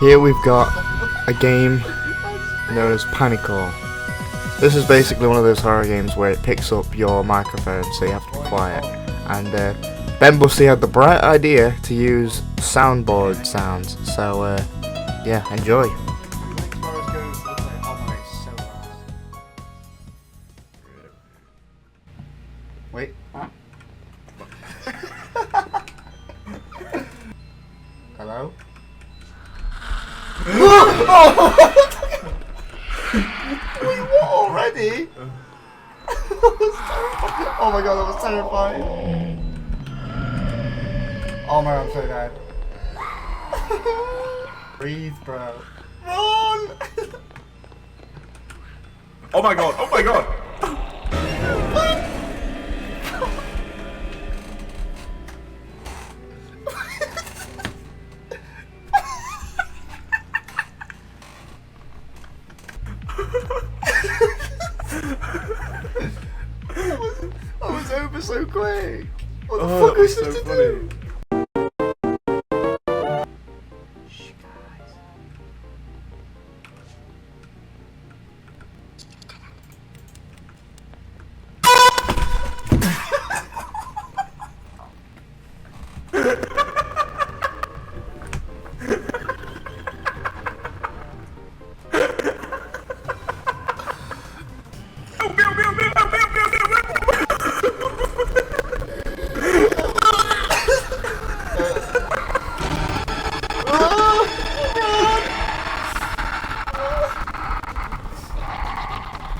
Here we've got a game known as Panicore. This is basically one of those horror games where it picks up your microphone, so you have to be quiet. And Ben Bussy had the bright idea to use soundboard sounds, so yeah, enjoy. Wait. Hello? Wait, what already? Oh my god, that was terrifying. Oh my god, I'm so dead. Breathe, bro. Run! Oh my god, oh my god! I was over so quick. What the fuck was this to do? Shh, guys.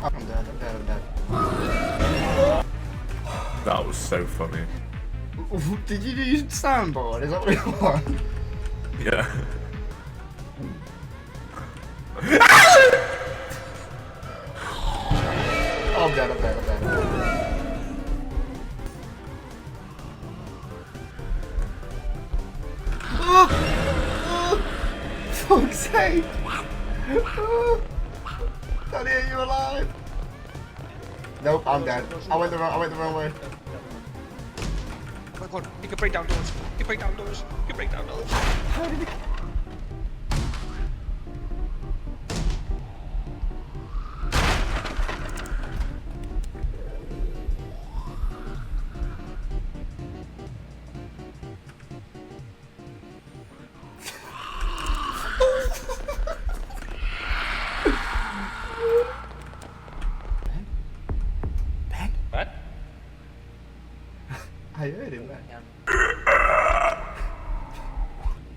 I'm dead. That was so funny. Did you use soundboard? Is that what you want? Yeah. Oh, I'm dead. Fuck's sake! Daddy, are you alive? Nope, I'm dead. I went the wrong way. Oh my god, you can break down doors. You can break down doors. You can break down doors. How did it... What? I heard him, man.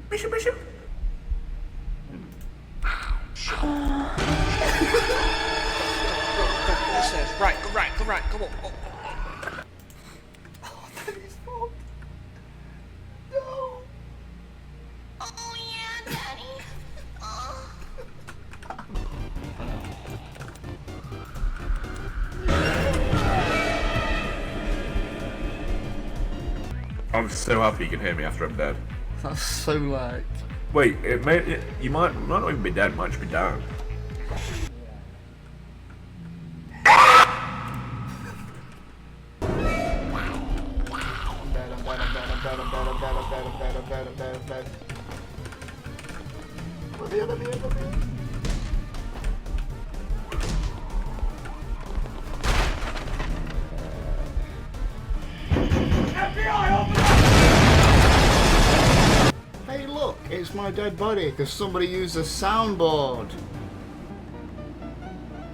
Bishop. Go upstairs. Right, come on. Oh. Oh, that is fault. No. Oh yeah, Daddy. Oh. I'm so happy you can hear me after I'm dead. That's so like... Wait, you might not even be dead, might just be down. I'm dead. Let me in. Hey look, it's my dead body because somebody used a soundboard.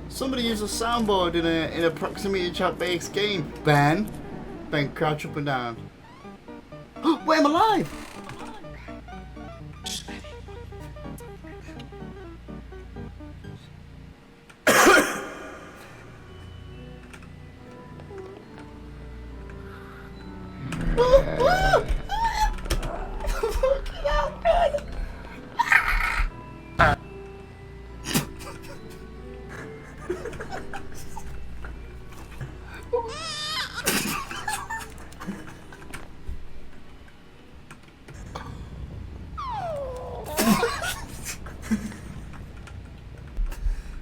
Somebody used a soundboard in a proximity chat based game. Ben, crouch up and down. Wait, I'm alive!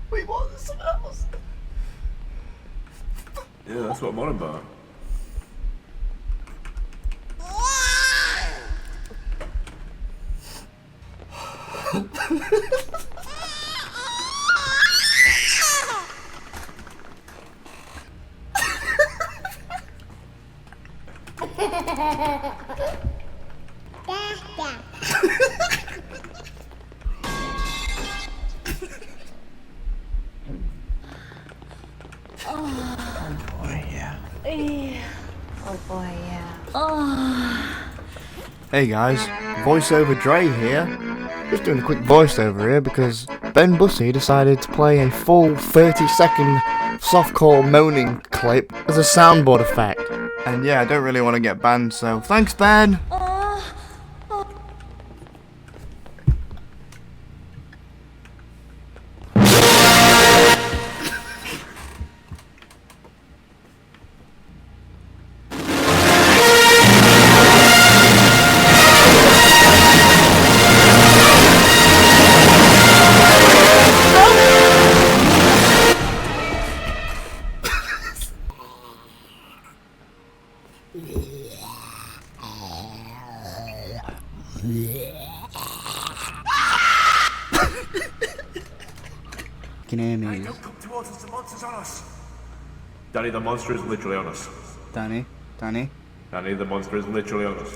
Wait, what? There's someone else? Yeah, that's what I'm on about. Oh boy, yeah. Oh. Hey guys, voiceover Dre here. Just doing a quick voiceover here because Ben Bussy decided to play a full 30-second softcore moaning clip as a soundboard effect. And yeah, I don't really want to get banned, so thanks Ben! Can hear me, Don't come towards us, the monster's on us. Danny, the monster is literally on us. Danny? Danny? Danny, the monster is literally on us.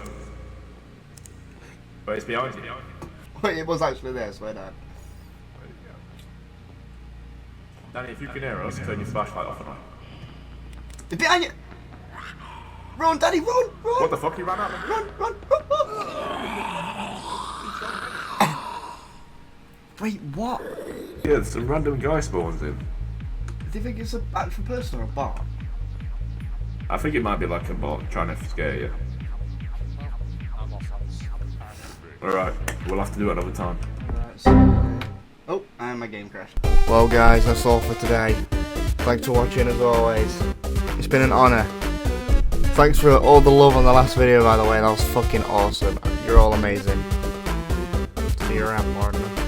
Wait, it's behind you. Wait, it was actually there, swear down. Danny, if you can hear us, turn your flashlight off and on. Behind you! Run, Danny, run! Run! What the fuck, you ran out of me? Run, run, Wait, what? Yeah, some random guy spawns in. Do you think it's an actual person or a bot? I think it might be like a bot trying to scare you. Alright, we'll have to do it another time. Alright, so... Oh, and my game crashed. Well guys, that's all for today. Thanks for watching as always. It's been an honour. Thanks for all the love on the last video by the way, that was fucking awesome. You're all amazing. See you around, partner.